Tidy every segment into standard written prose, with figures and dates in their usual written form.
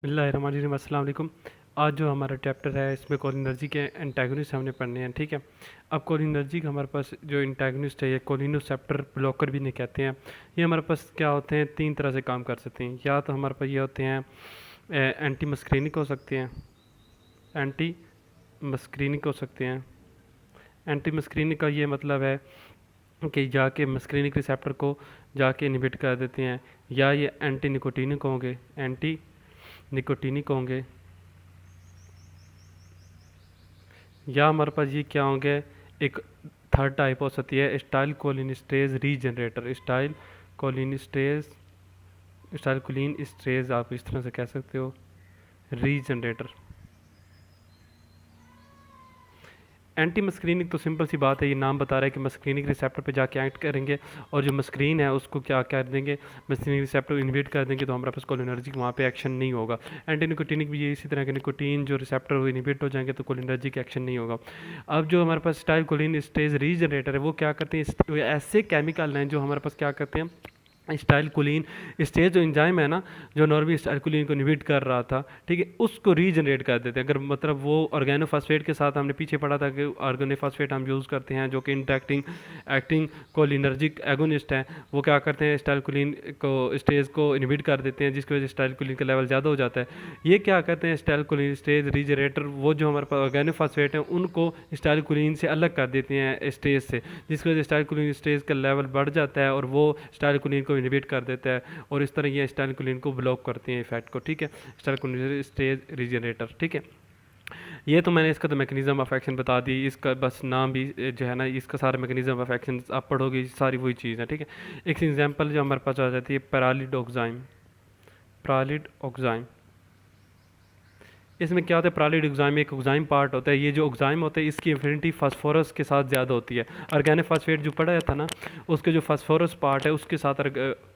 बिस्मिल्लाहिर्रहमानिर्रहीम। अस्सलाम वालेकुम। आज जो हमारा चैप्टर है इसमें कोलिनर्जी के एंटागोनिस्ट हमने पढ़ने हैं, ठीक है। अब कोलिनर्जी का हमारे पास जो एंटागोनिस्ट है ये कोलिनोसेप्टर ब्लॉकर भी नहीं कहते हैं। ये हमारे पास क्या होते हैं, तीन तरह से काम कर सकते हैं। या तो हमारे पास ये होते हैं एंटी मस्क्रीनिक हो सकते हैं, एंटी मस्क्रीनिक हो सकते हैं। एंटी मस्क्रीनिक का ये मतलब है कि जाके मस्क्रीनिक रिसेप्टर को जाके इनहिबिट कर देते हैं। या ये एंटी निकोटीनिक होंगे, एंटी निकोटीनिक होंगे। या हमारे पास ये क्या होंगे, एक थर्ड टाइप हो सकती है acetyl cholinesterase regenerator. Acetyl cholinesterase आप इस तरह से कह सकते हो, रीजनरेटर। एंटी मस्क्रीनिक तो सिंपल सी बात है, ये नाम बता रहा है कि मस्क्रीनिक रिसेप्टर पे जाके एक्ट करेंगे और जो मस्क्रीन है उसको क्या कर देंगे, मस्क्रीनिक रिसेप्टर इन्वेट कर देंगे, तो हमारे पास कोलिनर्जिक वहाँ पे एक्शन नहीं होगा। एंटी निकोटीनिक भी ये इसी तरह के, निकोटीन जो रिसेप्टर वो इन्वेट हो जाएंगे तो कोलिनर्जिक एक्शन नहीं होगा। अब जो हमारे पास स्टाइल कोलिन स्टेज रीजनरेटर है वो क्या करते हैं, ऐसे केमिकल हैं जो हमारे पास क्या करते हैं, स्टाइल कोलिन स्टेज जो एंजाइम है ना, जो नॉर्मली स्टाइल कोलिन को इनहिबिट कर रहा था, ठीक है, उसको रीजनरेट कर देते हैं। अगर मतलब वो ऑर्गेनोफॉस्फेट के साथ हमने पीछे पढ़ा था कि ऑर्गेनोफॉस्फेट हम यूज़ करते हैं जो कि इंटरेक्टिंग एक्टिंग कोलिनर्जिक एगोनिस्ट है, वो क्या करते हैं स्टाइल कोलिन को स्टेज को इनहिबिट कर देते हैं, जिसकी वजह से स्टाइल कोलिन का लेवल ज़्यादा हो जाता है। ये क्या करते हैं स्टाइल कोलिन स्टेज रीजनरेटर, वो जो हमारे पास ऑर्गेनोफॉस्फेट हैं उनको स्टाइल कोलिन से अलग कर देते हैं स्टेज से, जिसकी वजह से स्टाइल कोलिन स्टेज का लेवल बढ़ जाता है और वो स्टाइल कोलिन को इनहिबिट कर देता है और इस तरह ये स्टाइल कोलिन को ब्लॉक करते हैं इफेक्ट को, ठीक है। स्टाइल कोलिन स्टेज रीजनरेटर, ठीक है। ये तो मैंने इसका तो मैकेनिज्म ऑफ एक्शन बता दी, इसका बस नाम भी जो है ना, इसका सारा मैकेनिज्म ऑफ एक्शन आप पढ़ोगे सारी वही चीज़ है, ठीक है। एक एग्जांपल जो हमारे पास आ जाती है पैरालिडोक्साइम। पैरालिडोक्साइम इसमें क्या होता है, प्रालिड ऑक्साइम एक ऑक्साइम पार्ट होता है। ये जो ऑक्साइम होता है इसकी एफिनिटी फास्फोरस के साथ ज़्यादा होती है। ऑर्गेनोफॉस्फेट जो पढ़ा था ना, उसके जो फास्फोरस पार्ट है उसके साथ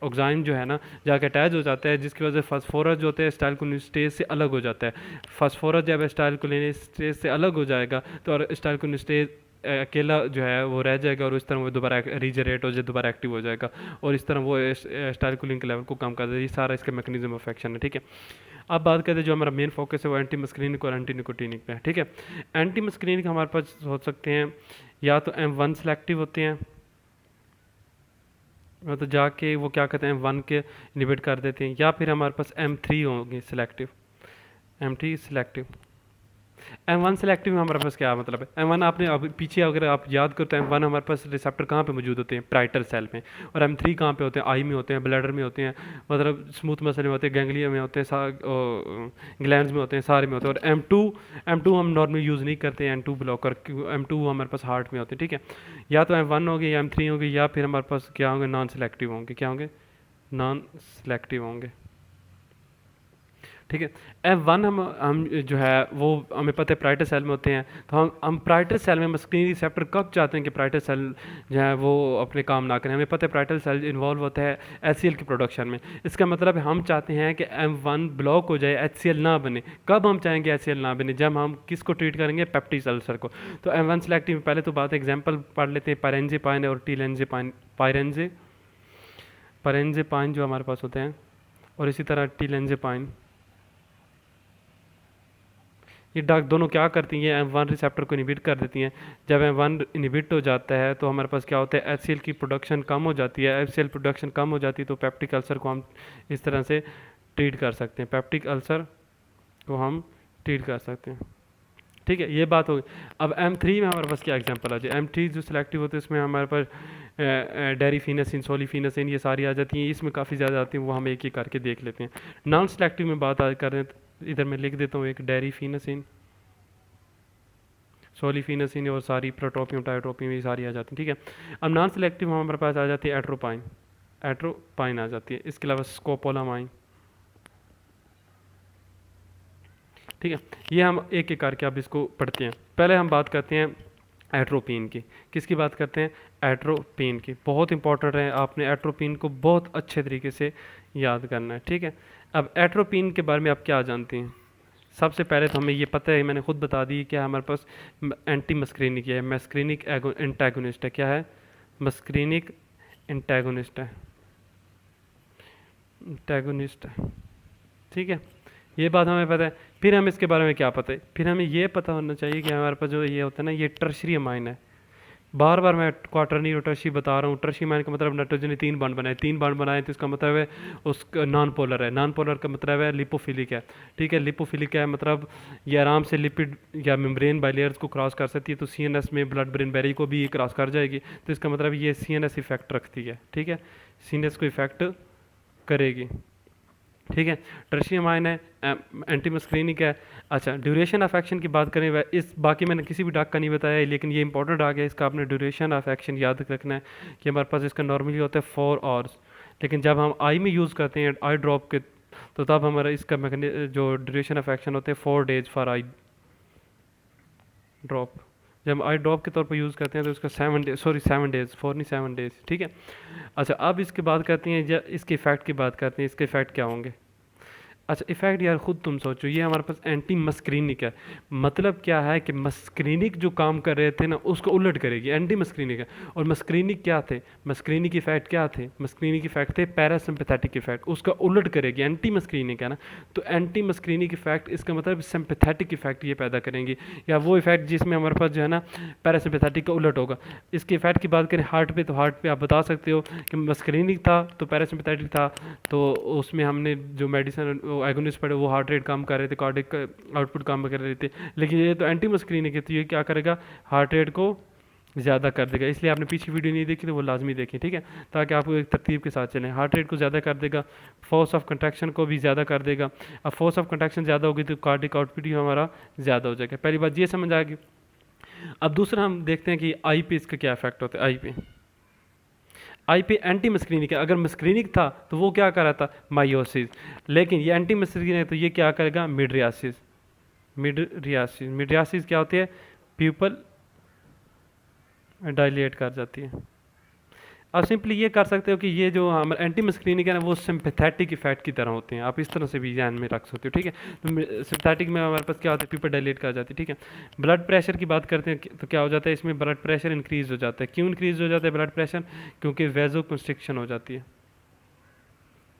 ऑक्साइम जो है ना जाके अटैच हो जाता है, जिसकी वजह से फास्फोरस जो होता है स्टाइल कोलिनेस्टेज से अलग हो जाता है। फास्फोरस जब स्टाइल कोलिनेस्टेज से अलग हो जाएगा तो स्टाइल कोलिनेस्टेज अकेला जो है वो रह जाएगा और इस तरह वो दोबारा रीजनरेट हो जाए, दोबारा एक्टिव हो जाएगा और इस तरह वो स्टाइल कूलिंग के लेवल को कम कर देगा। ये सारा इसका मैकेनिज्म ऑफ एक्शन है, ठीक है। अब बात करते हैं जो हमारा मेन फोकस है वो एंटी मस्क्रीनिक और एंटी निकोटीनिक पे है, ठीक है। एंटी मस्क्रीनिक हमारे पास हो सकते हैं या तो M1 सेलेक्टिव होते हैं, तो जाके वो क्या कहते हैं M1 के इनहिबिट कर देते हैं, या फिर हमारे पास M3 होंगे selective, M3 selective. M1 selective में हमारे पास क्या मतलब है, M1 आपने अब पीछे अगर आप याद करो तो M1 हमारे पास रिसेप्टर कहाँ पे मौजूद होते हैं, प्राइटर सेल में। और M3 कहाँ पे होते हैं, आई में होते हैं, ब्लैडर में होते हैं, मतलब स्मूथ मसल में होते हैं, गैंग्लिया में होते हैं, ग्लैंड्स में होते हैं, सारे में होते हैं। और M2 हम नॉर्मली यूज़ नहीं करते हैं, M2 ब्लॉकर, M2 हमारे पास हार्ट में होते हैं, ठीक है। या तो M1 होंगे या M3 होंगे, या फिर हमारे पास क्या होंगे, नॉन सेलेक्टिव होंगे। क्या होंगे, नॉन सेलेक्टिव होंगे, ठीक है। F1 हम जो है वो हमें पता है प्राइटर सेल में होते हैं, तो हम प्राइटर सेल में मस्क्रीन रिसेप्टर कब चाहते हैं कि प्राइटर सेल जो है वो अपने काम ना करें। हमें पता है प्राइटर सेल इन्वॉल्व होता है HCl की प्रोडक्शन में। इसका मतलब है हम चाहते हैं कि M1 ब्लॉक हो जाए, HCl ना बने। कब हम चाहेंगे HCl ना बने, जब हम किसको ट्रीट करेंगे, पेप्टिक अल्सर को। तो M1 सेलेक्टिव पहले तो बात एग्जाम्पल पढ़ लेते हैं, पायरेंजेपाइन और टीलेंजेपाइन। पायरेंजेपाइन जो हमारे पास होते हैं और इसी तरह टीलेंजेपाइन, ये ड्रग दोनों क्या करती हैं, M1 रिसेप्टर को इनहिबिट कर देती हैं। जब M1 इनहिबिट हो जाता है तो हमारे पास क्या होता है, HCl की प्रोडक्शन कम हो जाती है। HCl प्रोडक्शन कम हो जाती है तो पेप्टिक अल्सर को हम इस तरह से ट्रीट कर सकते हैं, पेप्टिक अल्सर को हम ट्रीट कर सकते हैं, ठीक है। ये बात होगी। अब M3 में हमारे पास क्या एग्जांपल आ जाए, M3 जो सिलेक्टिव होते हैं इसमें हमारे पास डेरीफीनासिन, सोलिफीनासिन, ये सारी आ जाती हैं। इसमें काफ़ी ज़्यादा आती हैं, वो हम एक एक करके देख लेते हैं। नॉन सिलेक्टिव में बात कर रहे हैं, तो इधर मैं लिख देता हूँ एक डेरीफीनासिन, सोलिफीनासिन और सारी प्रोटोपियम टाइट्रोपियम ये सारी आ जाती हैं, ठीक है। अब नॉन सिलेक्टिव हमारे पास आ जाती है एट्रोपाइन, एट्रोपाइन आ जाती है। इसके अलावा स्कोपोलामाइन, ठीक है। ये हम एक एक करके अब इसको पढ़ते हैं। पहले हम बात करते हैं एट्रोपिन की। किसकी बात करते हैं, एट्रोपिन की। बहुत इंपॉर्टेंट है, आपने एट्रोपिन को बहुत अच्छे तरीके से याद करना है, ठीक है। अब एट्रोपिन के बारे में आप क्या जानते हैं, सबसे पहले तो हमें ये पता है, मैंने खुद बता दी कि हमारे पास एंटी मस्क्रीनिक है, मस्क्रीनिक एंटागोनिस्ट है। क्या है, मस्क्रीनिक एंटागोनिस्ट है, एंटागोनिस्ट है, ठीक है। ये बात हमें पता है। फिर हमें इसके बारे में क्या पता है, फिर हमें ये पता होना चाहिए कि हमारे पास जो ये होता है ना, ये टर्शरी अमाइन है। बार बार मैं क्वाटरनी और टर्शी बता रहा हूँ। टर्शी अमाइन का मतलब नाइट्रोजन ने 3 बॉन्ड बनाए, 3 बॉन्ड बनाए तो इसका मतलब है उसका नॉन पोलर है। नॉन पोलर का मतलब है लिपोफिलिक है। ठीक है, लिपोफिलिक है मतलब ये आराम से लिपिड या मेम्ब्रेन बाइलेयर्स को क्रॉस कर सकती है, तो सीएनएस में ब्लड ब्रेन बैरियर को भी ये क्रॉस कर जाएगी, तो इसका मतलब ये सीएनएस इफेक्ट रखती है। ठीक है, सीएनएस को इफेक्ट करेगी। ठीक है, टर्शियम अमाइन है, एंटी मस्क्रीनिक है। अच्छा, ड्यूरेशन ऑफ एक्शन की बात करें, इस बाकी मैंने किसी भी डाक का नहीं बताया है, लेकिन ये इंपॉर्टेंट आ गया, इसका आपने ड्यूरेशन ऑफ एक्शन याद रखना है कि हमारे पास इसका नॉर्मली होता है 4 आवर्स, लेकिन जब हम आई में यूज़ करते हैं आई ड्रॉप के, तो तब हमारा इसका जो ड्यूरेशन ऑफ एक्शन होते हैं 4 डेज फॉर आई ड्रॉप। जब हम आई ड्रॉप के तौर पर यूज़ करते हैं तो इसका 7 डेज 4 नहीं 7 डेज। ठीक है, अच्छा अब इसकी बात करते हैं, इसके इफेक्ट की बात करते हैं, इसके इफेक्ट क्या होंगे। अच्छा, इफेक्ट यार खुद तुम सोचो, ये हमारे पास एंटी मस्क्रीनिक है, मतलब क्या है कि मस्क्रीनिक जो काम कर रहे थे ना उसको उलट करेगी, एंटी मस्क्रीनिक है। और मस्क्रीनिक क्या थे, मस्क्रीनिक इफेक्ट क्या थे, मस्क्रीनिक इफेक्ट थे पैरासिम्पैथेटिक इफेक्ट, उसका उलट करेगी। एंटी मस्क्रीनिक है ना, तो एंटी मस्क्रीनिक इफेक्ट इसका मतलब सिंपैथेटिक इफेक्ट ये पैदा करेंगी, या वो इफेक्ट जिसमें हमारे पास जो है ना पैरासिम्पैथेटिक का उलट होगा। इसके इफेक्ट की बात करें हार्ट पे, तो हार्ट पे आप बता सकते हो कि मस्क्रीनिक था तो पैरासिम्पैथेटिक था, तो उसमें हमने जो मेडिसिन एगोनिस्ट पड़े वो हार्ट रेट कम कर रहे थे, कार्डिक आउटपुट कम कर रहे थे, लेकिन ये तो एंटी मस्क्रीनिक है, तो ये क्या करेगा, हार्ट रेट को ज़्यादा कर देगा। इसलिए आपने पीछे वीडियो नहीं देखी तो वो लाजमी देखें, ठीक है, ताकि आपको एक तरतीब के साथ चलें। हार्ट रेट को ज़्यादा कर देगा, फोर्स ऑफ कंट्रैक्शन को भी ज़्यादा कर देगा। अब फोर्स ऑफ कंट्रैक्शन ज़्यादा होगी तो कार्डिक आउटपुट भी हमारा ज़्यादा हो जाएगा। पहली बात ये समझ आ गई। अब दूसरा हम देखते हैं कि आई पे इसका क्या इफेक्ट होता है। आई पे एंटी मस्क्रीनिक है, अगर मस्क्रीनिक था तो वो क्या कर रहा था, मायोसिस, लेकिन ये एंटी मस्क्रीनिक है तो ये क्या करेगा, मिड्रियासिस। मिड्रियासिस क्या होती है, प्यूपल डायलेट कर जाती है। आप सिंपली ये कर सकते हो कि ये जो हमारे एंटी मस्क्रीनिक है ना वो सिंपैथेटिक इफेक्ट की तरह होते हैं, आप इस तरह से भी ध्यान में रख सकते हो। ठीक है, तो सिंपैथेटिक में हमारे पास क्या होता है, प्यूपल डायलेट कर जाती है। ठीक है, ब्लड प्रेशर की बात करते हैं तो क्या हो जाता है, इसमें ब्लड प्रेशर इंक्रीज हो जाता है। क्यों इंक्रीज हो जाता है ब्लड प्रेशर, क्योंकि वेजो कंस्ट्रिक्शन हो जाती है।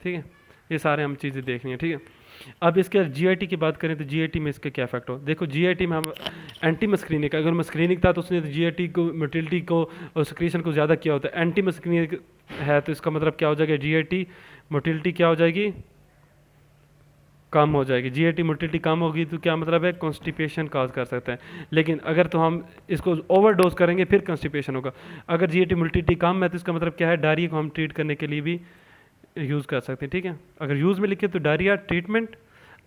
ठीक है, ये सारे हम चीज़ें देखनी है। ठीक है, अब इसके जीआईटी की बात करें तो जीआईटी में इसके क्या इफेक्ट हो, देखो जीआईटी में हम एंटी मस्क्रीनिक, अगर मस्क्रीनिक था तो उसने जीआईटी को मोटिलिटी को और सिक्रीशन को ज़्यादा किया होता है। एंटी मस्क्रीनिक है तो इसका मतलब क्या हो जाएगा, जीआईटी मोटिलिटी क्या हो जाएगी, कम हो जाएगी। जीआईटी मोटिलिटी कम होगी तो क्या मतलब है, कॉन्स्टिपेशन काज कर सकता है। लेकिन अगर तो हम इसको ओवरडोज करेंगे फिर कॉन्स्टिपेशन होगा। अगर जीआईटी मोटिलिटी कम है तो इसका मतलब क्या है, डायरिया को हम ट्रीट करने के लिए भी यूज़ कर सकते हैं। ठीक है, अगर यूज़ में लिखे तो डायरिया ट्रीटमेंट,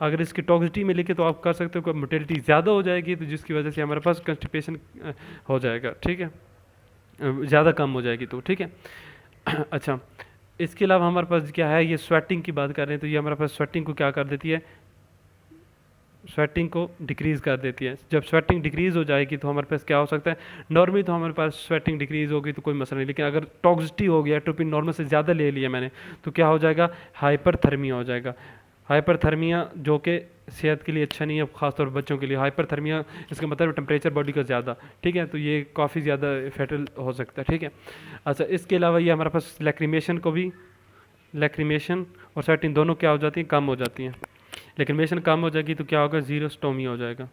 अगर इसकी टॉक्सिटी में लिखे तो आप कर सकते हो, मोटिलिटी ज़्यादा हो जाएगी तो जिसकी वजह से हमारे पास कंस्टिपेशन हो जाएगा। ठीक है, ज़्यादा कम हो जाएगी तो। ठीक है, अच्छा इसके अलावा हमारे पास क्या है, ये स्वेटिंग की बात कर रहे हैं तो ये हमारे पास स्वेटिंग को क्या कर देती है, स्वेटिंग को डिक्रीज़ कर देती है। जब स्वेटिंग डिक्रीज़ हो जाएगी तो हमारे पास क्या हो सकता है, नॉर्मली तो हमारे पास स्वेटिंग डिक्रीज़ होगी तो कोई मसला नहीं, लेकिन अगर टॉक्सिटी हो गया, एट्रोपिन नॉर्मल से ज़्यादा ले लिया मैंने, तो क्या हो जाएगा, हाइपरथर्मिया हो जाएगा। हाइपरथर्मिया जो कि सेहत के लिए अच्छा नहीं है, ख़ासतौर पर बच्चों के लिए। हाइपरथर्मिया इसका मतलब टेम्परेचर बॉडी का ज़्यादा। ठीक है, तो ये काफ़ी ज़्यादा फैटल हो सकता है। ठीक है, अच्छा इसके अलावा ये हमारे पास लैक्रीमेशन को भी, लैक्रीमेशन और स्वेटिंग दोनों क्या हो जाती हैं, कम हो जाती हैं। लैक्रीमेशन कम हो जाएगी तो क्या होगा, जीरोस्टोमिया हो जाएगा।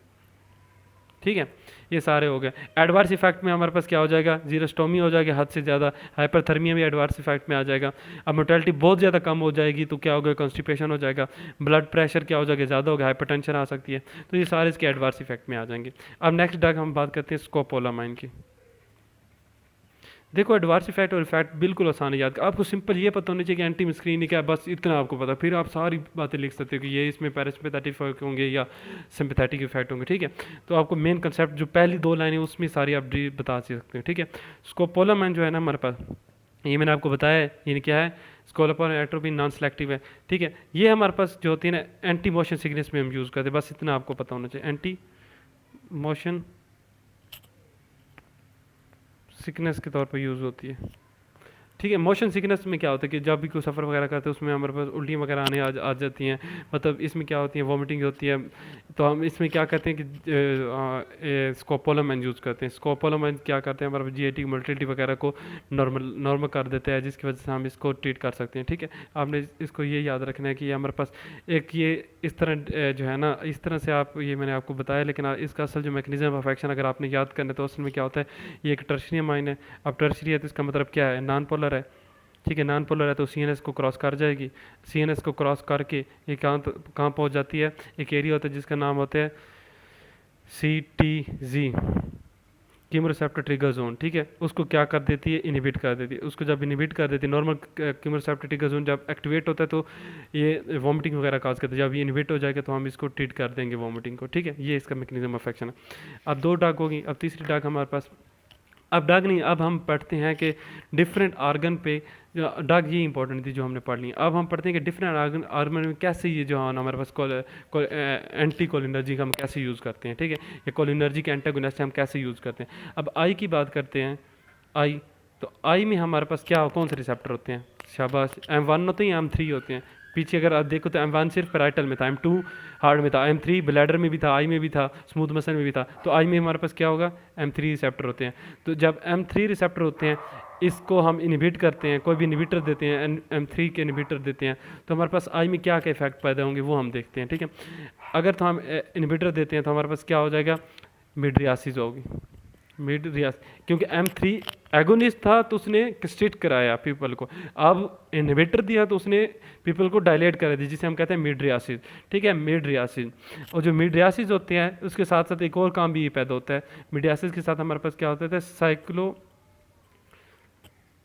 ठीक है, ये सारे हो गए। एडवर्स इफेक्ट में हमारे पास क्या हो जाएगा, जीरोस्टोमी हो जाएगा हद से ज़्यादा, हाइपरथर्मिया भी एडवर्स इफेक्ट में आ जाएगा। अब मोर्टेलिटी बहुत ज़्यादा कम हो जाएगी तो क्या होगा, कॉन्स्टिपेशन हो जाएगा। ब्लड प्रेशर क्या हो जाएगा, ज़्यादा होगा, हाइपरटेंशन आ सकती है। तो ये सारे इसके एडवर्स इफेक्ट में आ जाएंगे। अब नेक्स्ट ड्रग हम बात करते हैं स्कोपोलामाइन की। देखो एडवर्स इफेक्ट और इफेक्ट बिल्कुल आसान है याद, आपको सिंपल ये पता होना चाहिए कि एंटी मस्क्रीनिक है, बस इतना आपको पता, फिर आप सारी बातें लिख सकते हो कि ये इसमें पैरासिम्पैथेटिक इफेक्ट होंगे या सिंपैथेटिक इफेक्ट होंगे। ठीक है, तो आपको मेन कंसेप्ट जो पहली 2 लाइनें उसमें सारी आप बता सकते हो। ठीक है, स्कोपोलामाइन जो है ना हमारे पास, ये मैंने आपको बताया है, ये क्या है, स्कोपोलामाइन एट्रोपिन नॉन सेलेक्टिव है। ठीक है, ये हमारे पास जो होती है ना एंटी मोशन सिकनेस में हम यूज़ करते हैं, बस इतना आपको पता होना चाहिए, एंटी मोशन सिकनेस के तौर पर यूज़ होती है। ठीक ठीक है। मोशन सिकनेस में क्या होता है कि जब भी कोई सफ़र वगैरह करते हैं उसमें हमारे पास उल्टियाँ वगैरह आने आ जाती हैं, मतलब इसमें क्या होती है, वॉमिटिंग होती है। तो हम इसमें क्या करते हैं कि स्कोपोलामाइन यूज़ करते हैं। स्कोपोलामाइन क्या करते हैं, हमारे जीआईटी मोटिलिटी वगैरह को नॉर्मल कर देते हैं, जिसकी वजह से हम इसको ट्रीट कर सकते हैं। ठीक है, आपने इसको ये याद रखना है कि ये हमारे पास एक ये इस तरह जो है ना, इस तरह से आप ये मैंने आपको बताया, लेकिन इसका असल जो मैकेनिज्म ऑफ एक्शन अगर आपने याद करना है तो असल में क्या होता है, ये एक टर्शियरी अमाइन है। अब टर्शियरी है तो इसका मतलब क्या है, नॉन पोलर है। ठीक है, नॉन पोलर है तो सीएनएस को क्रॉस कर जाएगी। सीएनएस को क्रॉस करके ये कहाँ पहुँच जाती है, एक एरिया होता है जिसका नाम होता है CTZ, कीमोरेसेप्टर ट्रिगर जोन। ठीक है, उसको क्या कर देती है, इनहिबिट कर देती है। उसको जब इनहिबिट कर देती है, नॉर्मल कीमोरेसेप्टर ट्रिगर जोन जब एक्टिवेट होता है तो ये वॉमिटिंग वगैरह काज करता है। जब ये इनहिबिट हो जाएगा तो हम इसको ट्रीट कर देंगे वॉमिटिंग को। ठीक है, ये इसका मैकेनिज्म ऑफ एक्शन है। अब 2 ड्रग होगी, अब तीसरी ड्रग हमारे पास, अब ड्रग नहीं, अब हम पढ़ते हैं कि डिफरेंट आर्गन पे ड्रग, ये इंपॉर्टेंट थी जो हमने पढ़ ली। अब हम पढ़ते हैं कि डिफरेंट आर्गन में कैसे ये जो है हमारे पास एंटी कोलिनर्जी का हम कैसे यूज़ करते हैं। ठीक है, ये कोलिनर्जी के एंटागोनिस्ट हम कैसे यूज़ करते हैं। अब आई की बात करते हैं। आई, तो आई में हमारे पास क्या, कौन से रिसेप्टर होते हैं, शाबाश, M1 होते हैं, M3 होते हैं। पीछे अगर आप देखो तो M1 सिर्फ पैराइटल में था, M2 हार्ट में था, M3 ब्लैडर में भी था, आई में भी था, स्मूथ मसल में भी था। तो आई में हमारे पास क्या होगा, M3 रिसेप्टर होते हैं। तो जब M3 रिसेप्टर होते हैं, इसको हम इनहिबिट करते हैं, कोई भी इनहिबिटर देते हैं, M3 के इनहिबिटर देते हैं, तो हमारे पास आई में क्या क्या इफेक्ट पैदा होंगे वो हम देखते हैं। ठीक है, अगर तो हम इनहिबिटर देते हैं तो हमारे पास क्या हो जाएगा, मिड्रियासिस होगी, मिड रियास, क्योंकि M3 एगोनिस्ट था तो उसने स्ट्रिक्ट कराया पीपल को। अब इनहिबिटर दिया तो उसने पीपल को डायलेट करा दिया, जिसे हम कहते हैं मिड रियासिस। ठीक है, मिड रियासिस। और जो मिड रियासिस होते हैं उसके साथ साथ एक और काम भी पैदा होता है। मिडियासिस के साथ हमारे पास क्या होता है,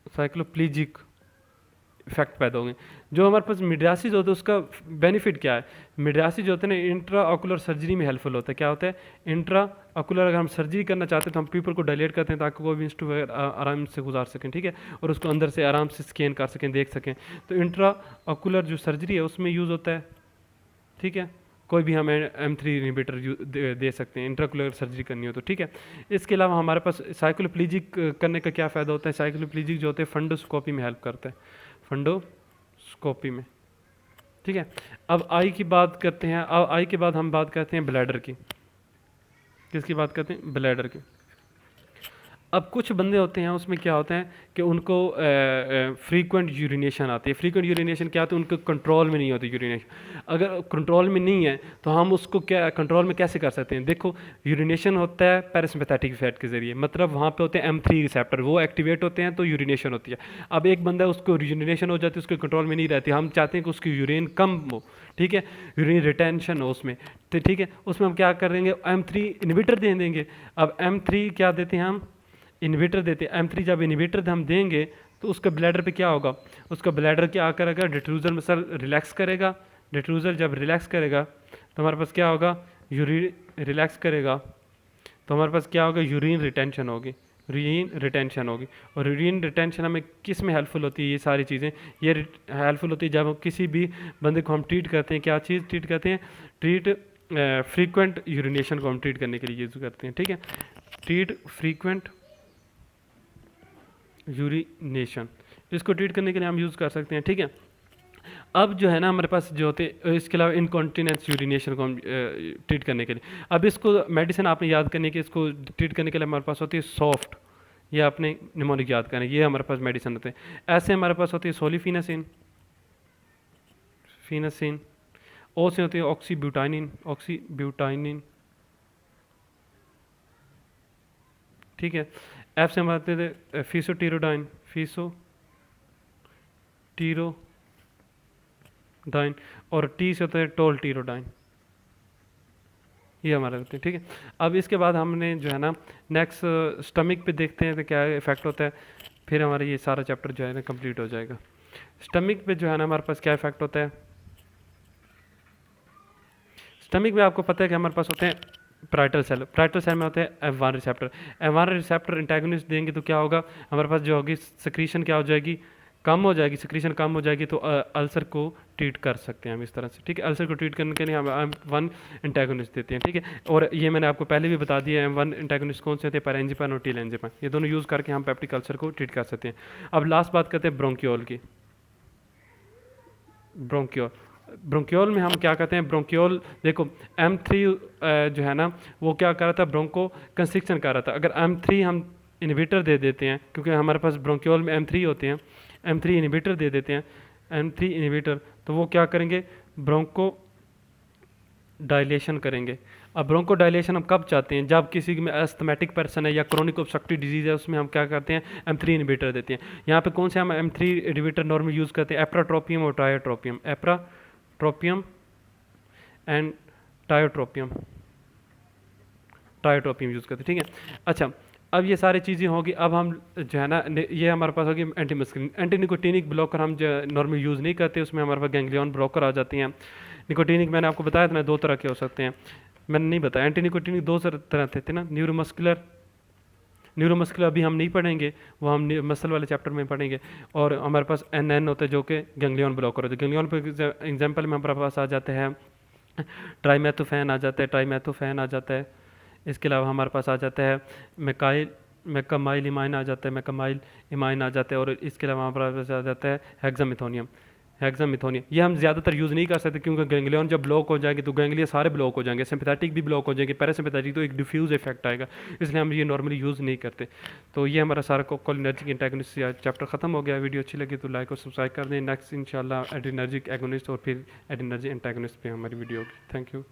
साइक्लोप्लीजिक इफेक्ट पैदा होंगे। जो हमारे पास मिड्रियासिस होता है उसका बेनिफिट क्या है, मिड्रियासिस जो होता है ना, इंट्रा ऑकुलर सर्जरी में हेल्पफुल होता है। क्या होता है, इंट्रा ऑकुलर, अगर हम सर्जरी करना चाहते हैं तो हम पीपल को डायलेट करते हैं ताकि वो भी इंस्टू आराम से गुजार सकें। ठीक है, और उसको अंदर से आराम से स्कैन कर सकें, देख सकें। तो इंट्रा ऑकुलर जो सर्जरी है उसमें यूज़ होता है। ठीक है, कोई भी हमें M3 इनहिबिटर दे सकते हैं इंट्राकुलर सर्जरी करनी हो तो। ठीक है, इसके अलावा हमारे पास साइक्लोप्लीजिक करने का क्या फ़ायदा होता है, साइक्लोप्लीजिक जो होते हैं फंडोस्कोपी में हेल्प करता है, फंडोस्कोपी में। ठीक है, अब आई की बात करते हैं। अब आई के बाद हम बात करते हैं ब्लैडर की। किसकी बात करते हैं, ब्लैडर की। अब कुछ बंदे होते हैं उसमें क्या होता है कि उनको फ्रीक्वेंट यूरिनेशन आती है। फ्रीक्वेंट यूरिनेशन क्या होता है, उनको कंट्रोल में नहीं होती यूरिनेशन। अगर कंट्रोल में नहीं है तो हम उसको क्या कंट्रोल में कैसे कर सकते हैं, देखो यूरिनेशन होता है पैरासिम्पैथेटिक इफेक्ट के जरिए, मतलब वहाँ पे होते हैं M3 रिसेप्टर, वो एक्टिवेट होते हैं तो यूरिनेशन होती है। अब एक बंदा उसको यूरिनेशन हो जाती है, उसके कंट्रोल में नहीं रहती, हम चाहते हैं कि उसकी यूरिन कम हो। ठीक है, यूरिन रिटेंशन हो उसमें, तो ठीक है, उसमें हम क्या करेंगे, M3 इनहिबिटर दे देंगे। अब M3 क्या देते हैं, हम इन्वर्टर देते हैं। M3 जब इन्वर्टर हम देंगे तो उसका ब्लैडर पे क्या होगा, उसका ब्लैडर क्या करेगा, डिट्रूजल मसल रिलैक्स करेगा। डिट्रूजल जब रिलैक्स करेगा तो हमारे पास क्या होगा, यूरिन रिलैक्स करेगा तो हमारे पास क्या होगा, यूरिन रिटेंशन होगी, यूरिन रिटेंशन होगी। और यूरिन रिटेंशन हमें किस में हेल्पफुल होती है, ये सारी चीज़ें ये हेल्पफुल होती है जब हम किसी भी बंदे को हम ट्रीट करते हैं। क्या चीज़ ट्रीट करते हैं, फ्रीक्वेंट यूरिनेशन को हम ट्रीट करने के लिए यूज़ करते हैं। ठीक है, ट्रीट फ्रीक्वेंट यूरिनेशन, इसको ट्रीट करने के लिए हम यूज़ कर सकते हैं। ठीक है, अब जो है ना हमारे पास जो होते हैं, इसके अलावा इनकॉन्टिनेंस यूरिनेशन को हम ट्रीट करने के लिए, अब इसको मेडिसिन आपने याद करने की, इसको ट्रीट करने के लिए हमारे पास होती है सॉफ्ट, ये आपने निमोनिक याद करना, ये हमारे पास मेडिसिन होते हैं। ऐसे हमारे पास होती है सोलिफिनासिन, फिनासिन, ओ से होती है ऑक्सीब्यूटाइनिन। ठीक है, एफ से हमारे थे फिसोटीरोडाइन, और टी से होता है टोलटीरोडाइन, ये हमारे होते हैं। ठीक है, अब इसके बाद हमने जो है ना नेक्स्ट स्टमक पे देखते हैं तो क्या इफेक्ट होता है, फिर हमारा ये सारा चैप्टर जो है ना कंप्लीट हो जाएगा। स्टमक पे जो है ना हमारे पास क्या इफेक्ट होता है, स्टमक में आपको पता है कि हमारे पास होते हैं पैराइटल सेल में होते हैं F1 receptor. F1 receptor antagonist देंगे तो क्या होगा, हमारे पास जो होगी सिक्रीशन क्या हो जाएगी, कम हो जाएगी, सिक्रीशन कम हो जाएगी, तो अल्सर को ट्रीट कर सकते हैं हम इस तरह से, ठीक है। अल्सर को ट्रीट करने के लिए हम वन एंटागोनिस्ट देते हैं, ठीक है। और ये मैंने आपको पहले भी बता दिया है, वन एंटागोनिस्ट कौन से होते हैं, पैरेंजिपाइन और टीलेंजिपाइन, ये दोनों यूज़ करके हम पेप्टिक अल्सर को ट्रीट कर सकते हैं। अब लास्ट बात करते हैं ब्रोंकियोल की। ब्रोंकियोल, ब्रोंकियोल में हम क्या कहते हैं, ब्रोंकियोल देखो M3 जो है ना वो क्या कर रहा था, ब्रोंको कंस्ट्रिक्शन कर रहा था। अगर M3 हम इनहिबिटर दे देते हैं, क्योंकि हमारे पास ब्रोंकियोल में M3 होते हैं, M3 इनहिबिटर दे देते हैं, M3 इनहिबिटर, तो वो क्या करेंगे, ब्रोंको डायलेशन करेंगे। अब ब्रोंको डायलेशन हम कब चाहते हैं, जब किसी में एस्थमेटिक पर्सन है या क्रोनिक ऑब्स्ट्रक्टिव डिजीज है, उसमें हम क्या करते हैं, M3 इनहिबिटर देते हैं। यहाँ पे कौन से हम M3 इनहिबिटर नॉर्मल यूज़ करते हैं, एप्राट्रोपियम और ट्रायोट्रोपियम, एप्राट्रोपियम एंड टायोट्रोपियम, टायोट्रोपियम यूज़ करते हैं, ठीक है। अच्छा, अब ये सारी चीज़ें होगी। अब हम जो है ना ये हमारे पास होगी एंटी मस्क्रीन। एंटी निकोटिनिक ब्लॉकर हम जो नॉर्मल यूज़ नहीं करते, उसमें हमारे पास गैंग्लियन ब्लॉकर आ जाती हैं। निकोटिनिक मैंने आपको बताया था ना, दो तरह के हो सकते हैं, मैंने नहीं बताया। एंटी निकोटिनिक दो तरह थे ना, न्यूरोमस्कुलर, न्यूरोमस्कुलर अभी हम नहीं पढ़ेंगे, वो हम मसल वाले चैप्टर में पढ़ेंगे। और हमारे पास NN होते हैं जो कि गैंग्लियन ब्लॉकर होते हैं। गैंग्लियन पर एग्जाम्पल में हमारे पास आ जाते हैं ट्राईमेथोफैन आ जाता है, ट्राईमेथोफैन आ जाता है। इसके अलावा हमारे पास आ जाता है मैकामाइल इमाइन आ जाता है, मैकामाइल इमाइन आ जाता है। और इसके अलावा हमारे पास आ जाता है हेक्सामिथोनियम, हेक्सामिथोनियम। ये हम ज़्यादातर यूज़ नहीं कर सकते, क्योंकि गैंग्लियन जब ब्लॉक हो जाएगी तो गैंग्लिया सारे ब्लॉक हो जाएंगे, सिंपैथेटिक भी ब्लॉक हो जाएंगे, पैरासिम्पैथेटिक तो एक डिफ्यूज़ इफेक्ट आएगा, इसलिए हम ये नॉर्मली यूज़ नहीं करते। तो ये हमारा सारा कोलिनर्जिक एंटागोनिस्ट चैप्टर खत्म हो गया। वीडियो अच्छी लगी तो लाइक और सब्सक्राइब कर दें। नेक्स्ट इंशाल्लाह एड्रीनर्जिक एगोनिस्ट और फिर एड्रीनर्जिक एंटागोनिस्ट पे हमारी वीडियो होगी। Thank you.